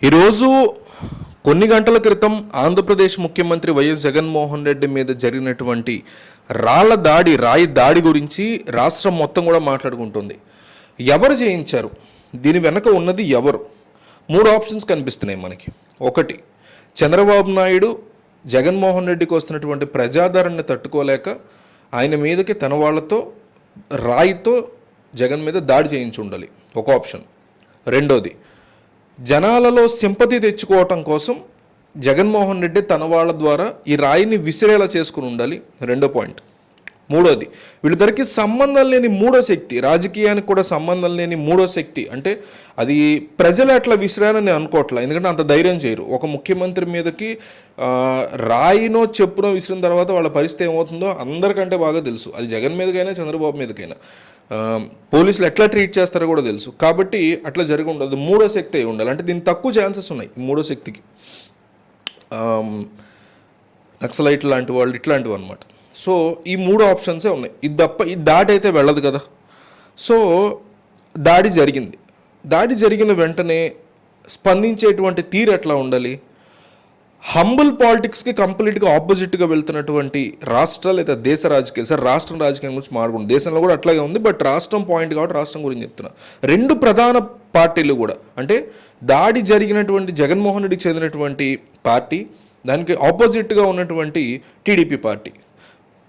ఈరోజు కొన్ని గంటల క్రితం ఆంధ్రప్రదేశ్ ముఖ్యమంత్రి వైఎస్ జగన్మోహన్ రెడ్డి మీద జరిగినటువంటి రాయి దాడి గురించి రాష్ట్రం మొత్తం కూడా మాట్లాడుకుంటుంది. ఎవరు చేయించారు, దీని వెనక ఉన్నది ఎవరు? 3 ఆప్షన్స్ కనిపిస్తున్నాయి మనకి. ఒకటి, చంద్రబాబు నాయుడు జగన్మోహన్ రెడ్డికి వస్తున్నటువంటి ప్రజాదరణని తట్టుకోలేక ఆయన మీదకి తన వాళ్ళతో రాయితో జగన్ మీద దాడి చేయించి ఉండాలి, ఒక ఆప్షన్. రెండోది, జనాలలో సింపతి తెచ్చుకోవటం కోసం జగన్మోహన్ రెడ్డి తన వాళ్ళ ద్వారా ఈ రాయిని విసిరేలా చేసుకుని ఉండాలి, రెండో పాయింట్. మూడోది, వీళ్ళిద్దరికి సంబంధం లేని మూడో శక్తి, రాజకీయానికి కూడా సంబంధం లేని మూడో శక్తి. అంటే అది ప్రజలు అట్లా విసిరానని అనుకోవట్లా, ఎందుకంటే అంత ధైర్యం చేయరు. ఒక ముఖ్యమంత్రి మీదకి రాయినో చెప్పునో విసిరిన తర్వాత వాళ్ళ పరిస్థితి ఏమవుతుందో అందరికంటే బాగా తెలుసు. అది జగన్ మీదకైనా చంద్రబాబు మీదకైనా పోలీసులు ఎట్లా ట్రీట్ చేస్తారో కూడా తెలుసు. కాబట్టి అట్లా జరిగి ఉండదు, మూడో శక్తి అయి ఉండాలి. అంటే దీనికి తక్కువ ఛాన్సెస్ ఉన్నాయి ఈ మూడో శక్తికి. నక్సలైట్ లాంటి వాళ్ళు ఇట్లాంటివి అనమాట. సో ఈ 3 ఆప్షన్సే ఉన్నాయి. ఇది తప్ప ఈ దాడి అయితే వెళ్ళదు కదా. సో దాడి జరిగింది. దాడి జరిగిన వెంటనే స్పందించేటువంటి తీరు ఎట్లా ఉండాలి? హంబుల్ పాలిటిక్స్కి కంప్లీట్గా ఆపోజిట్గా వెళ్తున్నటువంటి రాష్ట్రాలు లేదా దేశ రాజకీయాలు, సార్ రాష్ట్రం రాజకీయం గురించి మాట్లాడుకుంది, దేశంలో కూడా అట్లాగే ఉంది, బట్ రాష్ట్రం పాయింట్ కాబట్టి రాష్ట్రం గురించి చెప్తున్నా. 2 ప్రధాన పార్టీలు కూడా, అంటే దాడి జరిగినటువంటి జగన్మోహన్ రెడ్డికి చెందినటువంటి పార్టీ, దానికి ఆపోజిట్గా ఉన్నటువంటి టీడీపీ పార్టీ,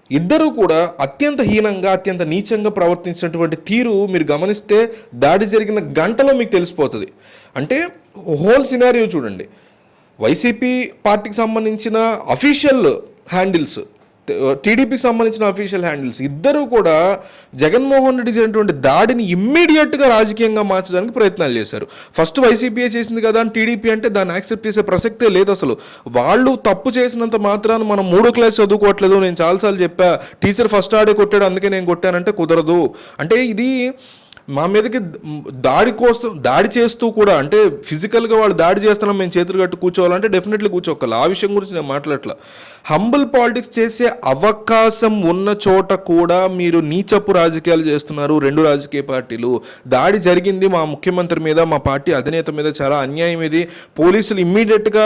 ఇద్దరూ కూడా అత్యంత హీనంగా అత్యంత నీచంగా ప్రవర్తించినటువంటి తీరు మీరు గమనిస్తే దాడి జరిగిన గంటలో మీకు తెలిసిపోతుంది. అంటే హోల్ సినారియో చూడండి. వైసీపీ పార్టీకి సంబంధించిన అఫీషియల్ హ్యాండిల్స్, టీడీపీకి సంబంధించిన అఫీషియల్ హ్యాండిల్స్ ఇద్దరూ కూడా జగన్మోహన్ రెడ్డి చేసినటువంటి దాడిని ఇమ్మీడియట్గా రాజకీయంగా మార్చడానికి ప్రయత్నాలు చేశారు. ఫస్ట్ వైసీపీఏ చేసింది కదా అని టీడీపీ అంటే దాన్ని యాక్సెప్ట్ చేసే ప్రసక్తే లేదు అసలు. వాళ్ళు తప్పు చేసినంత మాత్రాన మనం 3వ క్లాస్ చదువుకోవట్లేదు, నేను చాలాసార్లు చెప్పా, టీచర్ ఫస్ట్ ఆడే కొట్టాడు అందుకే నేను కొట్టానంటే కుదరదు. అంటే ఇది మా మీదకి దాడి చేస్తూ కూడా, అంటే ఫిజికల్గా వాళ్ళు దాడి చేస్తున్నాం మేము చేతులు కట్టు కూర్చోవాలంటే డెఫినెట్లీ కూర్చోవాలి. ఆ విషయం గురించి నేను మాట్లాడట్లా. హంబుల్ పాలిటిక్స్ చేసే అవకాశం ఉన్న చోట కూడా మీరు నీచపు రాజకీయాలు చేస్తున్నారు 2 రాజకీయ పార్టీలు. దాడి జరిగింది మా ముఖ్యమంత్రి మీద, మా పార్టీ అధినేత మీద, చాలా అన్యాయం ఇది, పోలీసులు ఇమ్మీడియట్గా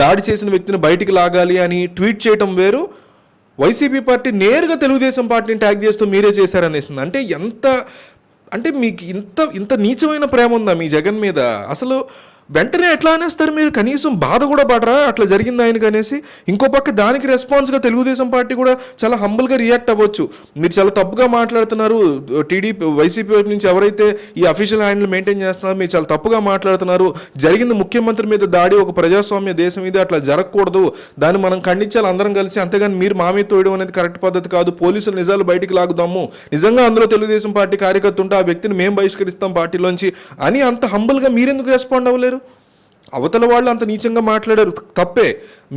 దాడి చేసిన వ్యక్తిని బయటికి లాగాలి అని ట్వీట్ చేయటం వేరు, వైసీపీ పార్టీ నేరుగా తెలుగుదేశం పార్టీని ట్యాగ్ చేస్తూ మీరే చేశారనేసింది. అంటే మీకు ఇంత నీచమైన ప్రేమ ఉందా మీ జగన్ మీద? అసలు వెంటనే ఎట్లా అనేస్తారు మీరు? కనీసం బాధ కూడా పడరా అట్లా జరిగింది ఆయనకు అనేసి? ఇంకో పక్క దానికి రెస్పాన్స్గా తెలుగుదేశం పార్టీ కూడా చాలా హంబుల్గా రియాక్ట్ అవ్వచ్చు. మీరు చాలా తప్పుగా మాట్లాడుతున్నారు, వైసీపీ వైపు నుంచి ఎవరైతే ఈ అఫీషియల్ హ్యాండిల్ మెయింటైన్ చేస్తున్నారు మీరు చాలా తప్పుగా మాట్లాడుతున్నారు, జరిగింది ముఖ్యమంత్రి మీద దాడి, ఒక ప్రజాస్వామ్య దేశం ఇది, అట్లా జరగకూడదు, దాన్ని మనం ఖండించాలి అందరం కలిసి, అంతేగాని మీరు మా మీద తోయడం అనేది కరెక్ట్ పద్ధతి కాదు, పోలీసులు నిజాలు బయటికి లాగుదాము, నిజంగా అందులో తెలుగుదేశం పార్టీ కార్యకర్త ఉంటే ఆ వ్యక్తిని మేము బహిష్కరిస్తాం పార్టీలోంచి అని అంత హంబుల్గా మీరెందుకు రెస్పాండ్ అవ్వలేరు? అవతల వాళ్ళు అంత నీచంగా మాట్లాడారు, తప్పే.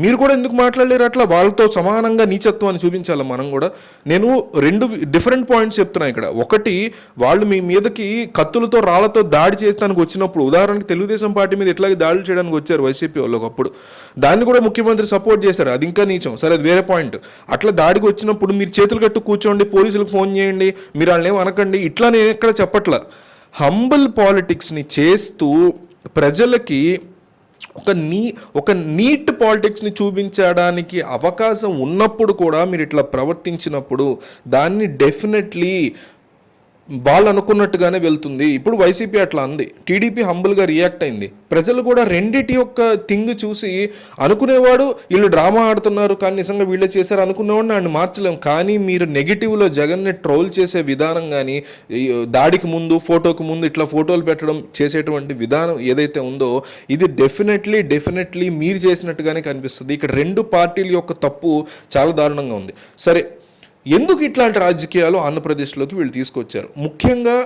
మీరు కూడా ఎందుకు మాట్లాడలేరు అట్లా? వాళ్ళతో సమానంగా నీచత్వాన్ని చూపించాలి మనం కూడా. నేను 2 డిఫరెంట్ పాయింట్స్ చెప్తున్నా ఇక్కడ. ఒకటి, వాళ్ళు మీ మీదకి కత్తులతో రాళ్లతో దాడి చేయడానికి వచ్చినప్పుడు, ఉదాహరణకి తెలుగుదేశం పార్టీ మీద ఎట్లాగే దాడులు చేయడానికి వచ్చారు వైసీపీ వాళ్ళు ఒకప్పుడు, దాన్ని కూడా ముఖ్యమంత్రి సపోర్ట్ చేశారు, అది ఇంకా నీచం. సరే, అది వేరే పాయింట్. అట్లా దాడికి వచ్చినప్పుడు మీరు చేతులు కట్టు కూర్చోండి, పోలీసులకు ఫోన్ చేయండి, మీరు వాళ్ళని ఏం అనకండి, ఇట్లా నేను ఎక్కడ చెప్పట్లా. హంబుల్ పాలిటిక్స్ని చేస్తూ ప్రజలకి ఒక నీట్ పాలిటిక్స్ని చూపించడానికి అవకాశం ఉన్నప్పుడు కూడా మీరు ఇట్లా ప్రవర్తించినప్పుడు దాన్ని డెఫినెట్లీ వాళ్ళు అనుకున్నట్టుగానే వెళ్తుంది. ఇప్పుడు వైసీపీ అట్లా అంది, టీడీపీ హంబుల్గా రియాక్ట్ అయింది. ప్రజలు కూడా రెండిటి యొక్క థింగ్ చూసి అనుకునేవాడు వీళ్ళు డ్రామా ఆడుతున్నారు కానీ నిజంగా వీళ్ళే చేశారు అనుకునేవాడిని ఆయన మార్చలేం. కానీ మీరు నెగిటివ్లో జగన్ని ట్రోల్ చేసే విధానం కానీ, దాడికి ముందు ఫోటోకి ముందు ఇట్లా ఫోటోలు పెట్టడం చేసేటువంటి విధానం ఏదైతే ఉందో ఇది డెఫినెట్లీ మీరు చేసినట్టుగానే కనిపిస్తుంది. ఇక్కడ 2 పార్టీల యొక్క తప్పు చాలా దారుణంగా ఉంది. సరే, ఎందుకు ఇట్లాంటి రాజకీయాలు ఆంధ్రప్రదేశ్లోకి వీళ్ళు తీసుకొచ్చారు? ముఖ్యంగా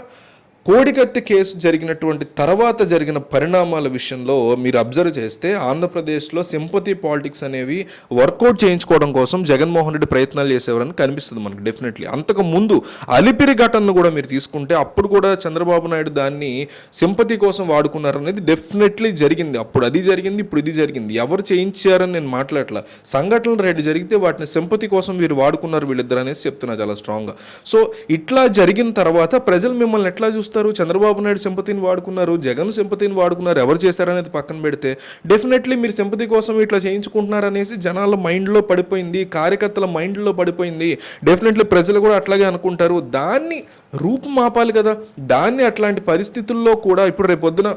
కోడికత్తి కేసు జరిగినటువంటి తర్వాత జరిగిన పరిణామాల విషయంలో మీరు అబ్జర్వ్ చేస్తే ఆంధ్రప్రదేశ్లో సింపతి పాలిటిక్స్ అనేవి వర్కౌట్ చేయించుకోవడం కోసం జగన్మోహన్ రెడ్డి ప్రయత్నాలు చేసేవారని కనిపిస్తుంది మనకి డెఫినెట్లీ. అంతకు ముందు అలిపిరి ఘటనను కూడా మీరు తీసుకుంటే అప్పుడు కూడా చంద్రబాబు నాయుడు దాన్ని సింపతి కోసం వాడుకున్నారనేది డెఫినెట్లీ జరిగింది. అప్పుడు అది జరిగింది, ఇప్పుడు ఇది జరిగింది. ఎవరు చేయించారని నేను మాట్లాడట్లా, సంఘటనలు 2 జరిగితే వాటిని సింపతి కోసం వీరు వాడుకున్నారు వీళ్ళిద్దరు అనేసి చెప్తున్నా చాలా స్ట్రాంగ్గా. సో ఇట్లా జరిగిన తర్వాత ప్రజలు మిమ్మల్ని ఎట్లా చూస్తారు? చూస్తారు? చంద్రబాబు నాయుడు సింపతిని వాడుకున్నారు, జగన్ సింపతిని వాడుకున్నారు, ఎవరు చేశారనేది పక్కన పెడితే డెఫినెట్లీ మీరు సింపతి కోసం ఇట్లా చేయించుకుంటున్నారు అనేసి జనాల మైండ్లో పడిపోయింది, కార్యకర్తల మైండ్లో పడిపోయింది. డెఫినెట్లీ ప్రజలు కూడా అట్లాగే అనుకుంటారు. దాన్ని రూపుమాపాలి కదా. దాన్ని అట్లాంటి పరిస్థితుల్లో కూడా ఇప్పుడు రేపొద్దున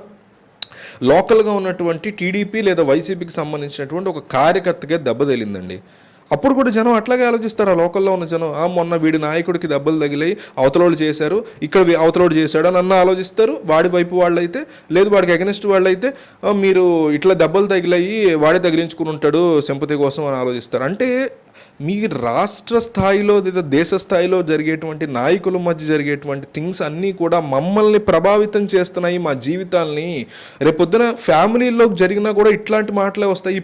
లోకల్గా ఉన్నటువంటి టీడీపీ లేదా వైసీపీకి సంబంధించినటువంటి ఒక కార్యకర్తకే దెబ్బ తగిలిందండి. అప్పుడు కూడా జనం అట్లాగే ఆలోచిస్తారు. ఆ లోకల్లో ఉన్న జనం మొన్న వీడి నాయకుడికి దెబ్బలు తగిలాయి, అవతలోళ్ళు చేశారు, ఇక్కడ అవతలోడు చేశాడు అని అన్న ఆలోచిస్తారు. వాడి వైపు వాళ్ళైతే, లేదు వాడికి అగెనిస్ట్ వాళ్ళైతే మీరు ఇట్లా దెబ్బలు తగిలాయి వాడే తగిలించుకుని ఉంటాడు సింపతి కోసం అని ఆలోచిస్తారు. అంటే మీ రాష్ట్ర స్థాయిలో లేదా దేశ స్థాయిలో జరిగేటువంటి నాయకుల మధ్య జరిగేటువంటి థింగ్స్ అన్నీ కూడా మమ్మల్ని ప్రభావితం చేస్తున్నాయి, మా జీవితాల్ని. రేపొద్దున ఫ్యామిలీలో జరిగినా కూడా ఇట్లాంటి మాటలే వస్తాయి. ఈ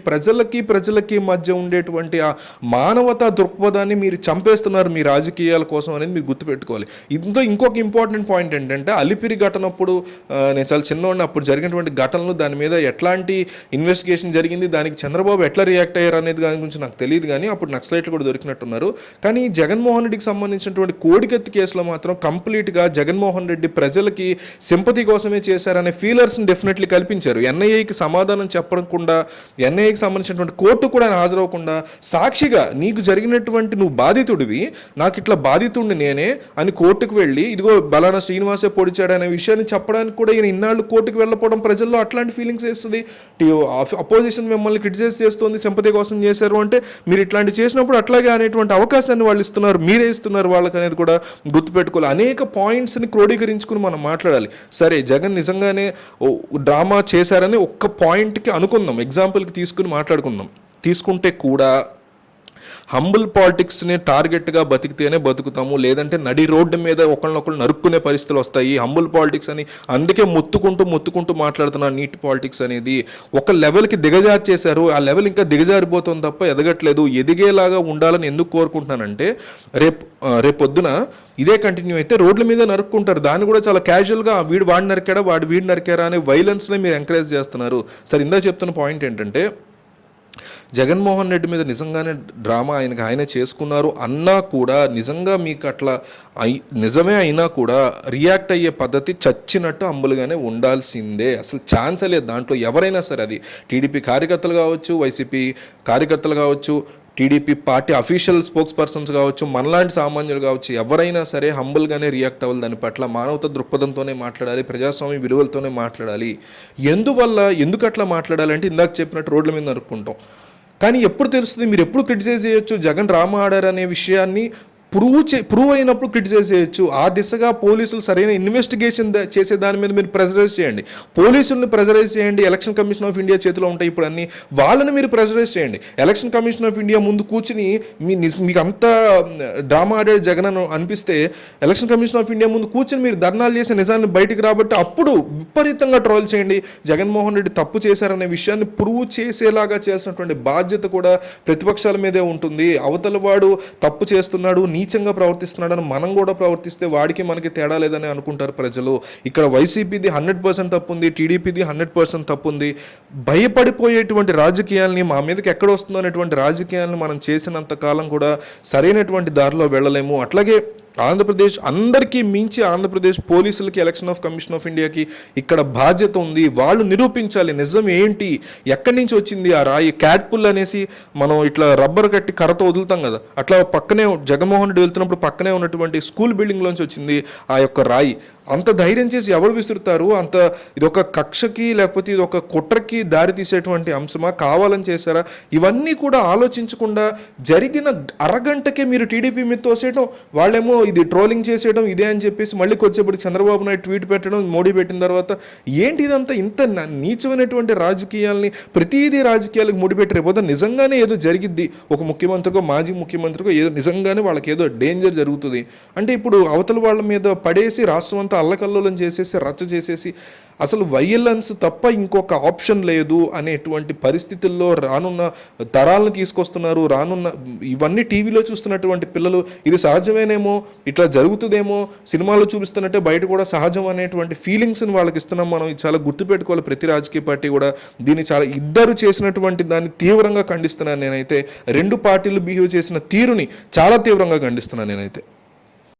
ప్రజలకి మధ్య ఉండేటువంటి ఆ మానవతా దృక్పథాన్ని మీరు చంపేస్తున్నారు మీ రాజకీయాల కోసం అనేది మీరు గుర్తుపెట్టుకోవాలి. ఇంకొక ఇంపార్టెంట్ పాయింట్ ఏంటంటే అలిపిరి ఘటనప్పుడు నేను చాలా చిన్నవాడిని, అప్పుడు జరిగినటువంటి ఘటనలు, దాని మీద ఎట్లాంటి ఇన్వెస్టిగేషన్ జరిగింది, దానికి చంద్రబాబు ఎట్లా రియాక్ట్ అయ్యారు అనేది దాని గురించి నాకు తెలియదు. కానీ అప్పుడు నక్సలైట్లు కూడా దొరికినట్టున్నారు. కానీ జగన్మోహన్ రెడ్డికి సంబంధించినటువంటి కోడికత్తి కేసులో మాత్రం కంప్లీట్గా జగన్మోహన్ రెడ్డి ప్రజలకి సింపతి కోసమే చేశారనే ఫీలర్స్ని డెఫినెట్లీ కల్పించారు. ఎన్ఐఏకి సమాధానం చెప్పకుండా, ఎన్ఐఏకి సంబంధించినటువంటి కోర్టు కూడా ఆయన హాజరవ్వకుండా సాక్షిగా నీకు జరిగినటువంటి నువ్వు బాధితుడివి, నాకు ఇట్లా బాధితుడిని నేనే అని కోర్టుకు వెళ్ళి ఇదిగో బలానా శ్రీనివాసే పొడిచాడు అనే విషయాన్ని చెప్పడానికి కూడా ఈయన ఇన్నాళ్ళు కోర్టుకు వెళ్ళకపోవడం ప్రజల్లో అట్లాంటి ఫీలింగ్స్ వేస్తుంది. అపోజిషన్ మిమ్మల్ని క్రిటిసైజ్ చేస్తుంది, సింపతి కోసం చేశారు అంటే మీరు ఇట్లాంటి చేసినప్పుడు అట్లాగే అనేటువంటి అవకాశాన్ని వాళ్ళు ఇస్తున్నారు, మీరే ఇస్తున్నారు వాళ్ళకి అనేది కూడా గుర్తుపెట్టుకోవాలి. అనేక పాయింట్స్ని క్రోడీకరించుకుని మనం మాట్లాడాలి. సరే జగన్ నిజంగానే డ్రామా చేశారని ఒక్క పాయింట్కి అనుకుందాం, ఎగ్జాంపుల్కి తీసుకుంటే కూడా హంబుల్ పాలిటిక్స్ని టార్గెట్గా బతికితేనే బతుకుతాము, లేదంటే నడి రోడ్డు మీద ఒకళ్ళనొకళ్ళు నరుక్కునే పరిస్థితులు వస్తాయి. హంబుల్ పాలిటిక్స్ అని అందుకే మొత్తుకుంటూ మాట్లాడుతున్నారు. నీట్ పాలిటిక్స్ అనేది ఒక లెవెల్కి దిగజారి చేశారు, ఆ లెవెల్ ఇంకా దిగజారిపోతుంది తప్ప ఎదగట్లేదు. ఎదిగేలాగా ఉండాలని ఎందుకు కోరుకుంటున్నానంటే రేపొద్దున ఇదే కంటిన్యూ అయితే రోడ్ల మీద నరుక్కుంటారు. దాన్ని కూడా చాలా క్యాజువల్గా వాడు నరికాడా వీడు నరికారా అనే వైలెన్స్ని మీరు ఎంకరేజ్ చేస్తున్నారు. సరే ఇందా చెప్తున్న పాయింట్ ఏంటంటే జగన్మోహన్ రెడ్డి మీద నిజంగానే డ్రామా ఆయన చేసుకున్నారు అన్నా కూడా, నిజంగా మీకు అట్లా నిజమే అయినా కూడా రియాక్ట్ అయ్యే పద్ధతి చచ్చినట్టు అంబులుగానే ఉండాల్సిందే. అసలు ఛాన్సే లేదు దాంట్లో. ఎవరైనా సరే, అది టీడీపీ కార్యకర్తలు కావచ్చు, వైసీపీ కార్యకర్తలు కావచ్చు, TDP party official spokes persons కావచ్చు, మనలాంటి సామాన్యులు కావచ్చు, ఎవరైనా సరే హంబుల్గానే రియాక్ట్ అవ్వాలి. దాని పట్ల మానవత దృక్పథంతోనే మాట్లాడాలి, ప్రజాస్వామ్య విలువలతోనే మాట్లాడాలి. ఎందుకు అట్లా మాట్లాడాలి అంటే ఇందాక చెప్పినట్టు రోడ్ల మీద నరుక్కుంటాం. కానీ ఎప్పుడు తెలుస్తుంది, మీరు ఎప్పుడు క్రిటిసైజ్ చేయొచ్చు జగన్ డ్రామా ఆడారు అనే విషయాన్ని ప్రూవ్ అయినప్పుడు క్రిటిసైజ్ చేయొచ్చు. ఆ దిశగా పోలీసులు సరైన ఇన్వెస్టిగేషన్ చేసే దాని మీద మీరు ప్రెజరైజ్ చేయండి, పోలీసులను ప్రెజరైజ్ చేయండి. ఎలక్షన్ కమిషన్ ఆఫ్ ఇండియా చేతిలో ఉంటాయి ఇప్పుడు అన్ని, వాళ్ళని మీరు ప్రెజరైజ్ చేయండి. ఎలక్షన్ కమిషన్ ఆఫ్ ఇండియా ముందు కూర్చుని మీకు అంత డ్రామా ఆడే జగన్ అనిపిస్తే ఎలక్షన్ కమిషన్ ఆఫ్ ఇండియా ముందు కూర్చుని మీరు ధర్నాలు చేసే నిజాన్ని బయటికి రాబట్టి అప్పుడు విపరీతంగా ట్రోల్ చేయండి. జగన్మోహన్ రెడ్డి తప్పు చేశారనే విషయాన్ని ప్రూవ్ చేసేలాగా చేసినటువంటి బాధ్యత కూడా ప్రతిపక్షాల మీదే ఉంటుంది. అవతల వాడు తప్పు చేస్తున్నాడు, నీచంగా ప్రవర్తిస్తున్నాడని మనం కూడా ప్రవర్తిస్తే వాడికి మనకి తేడా లేదని అనుకుంటారు ప్రజలు. ఇక్కడ వైసీపీది 100% తప్పు ఉంది, టీడీపీది 100% తప్పు ఉంది. భయపడిపోయేటువంటి రాజకీయాల్ని, మా మీదకి ఎక్కడ వస్తుందో అనేటువంటి రాజకీయాలను మనం చేసినంత కాలం కూడా సరైనటువంటి దారిలో వెళ్ళలేము. అట్లాగే ఆంధ్రప్రదేశ్ అందరికీ మించి ఆంధ్రప్రదేశ్ పోలీసులకి, ఎలక్షన్ ఆఫ్ కమిషన్ ఆఫ్ ఇండియాకి ఇక్కడ బాధ్యత ఉంది. వాళ్ళు నిరూపించాలి నిజం ఏంటి, ఎక్కడి నుంచి వచ్చింది ఆ రాయి. క్యాట్ పుల్ అనేసి మనం ఇట్లా రబ్బర్ కట్టి కర్రతో వదులుతాం కదా, అట్లా పక్కనే జగన్మోహన్ రెడ్డి వెళ్తున్నప్పుడు పక్కనే ఉన్నటువంటి స్కూల్ బిల్డింగ్లోంచి వచ్చింది ఆ యొక్క రాయి. అంత ధైర్యం చేసి ఎవరు విసురుతారు? అంత ఇదొక కక్షకి లేకపోతే ఇదొక కుట్రకి దారి తీసేటువంటి అంశమా, కావాలని చేశారా? ఇవన్నీ కూడా ఆలోచించకుండా జరిగిన అరగంటకే మీరు టీడీపీ మీద తోసేయడం, వాళ్ళేమో ఇది ట్రోలింగ్ చేసేయడం ఇదే అని చెప్పేసి మళ్ళీ కొద్దిసేపటికి చంద్రబాబు నాయుడు ట్వీట్ పెట్టడం, మోడీ పెట్టిన తర్వాత ఏంటి ఇదంతా? ఇంత నీచమైనటువంటి రాజకీయాల్ని ప్రతిదీ రాజకీయాలకు ముడిపెట్టి రేపోతే నిజంగానే ఏదో జరిగిద్ది, ఒక ముఖ్యమంత్రికో మాజీ ముఖ్యమంత్రికో ఏదో నిజంగానే వాళ్ళకి ఏదో డేంజర్ జరుగుతుంది అంటే ఇప్పుడు అవతల వాళ్ళ మీద పడేసి రాష్ట్రం అంతా అల్లకల్లోలం చేసేసి రచ్చ చేసేసి అసలు వైలెన్స్ తప్ప ఇంకొక ఆప్షన్ లేదు అనేటువంటి పరిస్థితుల్లో రానున్న తరాలను తీసుకొస్తున్నారు. ఇవన్నీ టీవీలో చూస్తున్నటువంటి పిల్లలు ఇది సహజమేనేమో, ఇట్లా జరుగుతుందేమో, సినిమాలో చూపిస్తున్నట్టే బయట కూడా సహజం అనేటువంటి ఫీలింగ్స్ని వాళ్ళకి ఇస్తున్నాం. మనం చాలా గుర్తుపెట్టుకోవాలి. ప్రతి రాజకీయ పార్టీ కూడా దీన్ని ఇద్దరు చేసినటువంటి దాన్ని తీవ్రంగా ఖండిస్తున్నాను నేనైతే. రెండు పార్టీలు బిహేవ్ చేసిన తీరుని చాలా తీవ్రంగా ఖండిస్తున్నాను నేనైతే.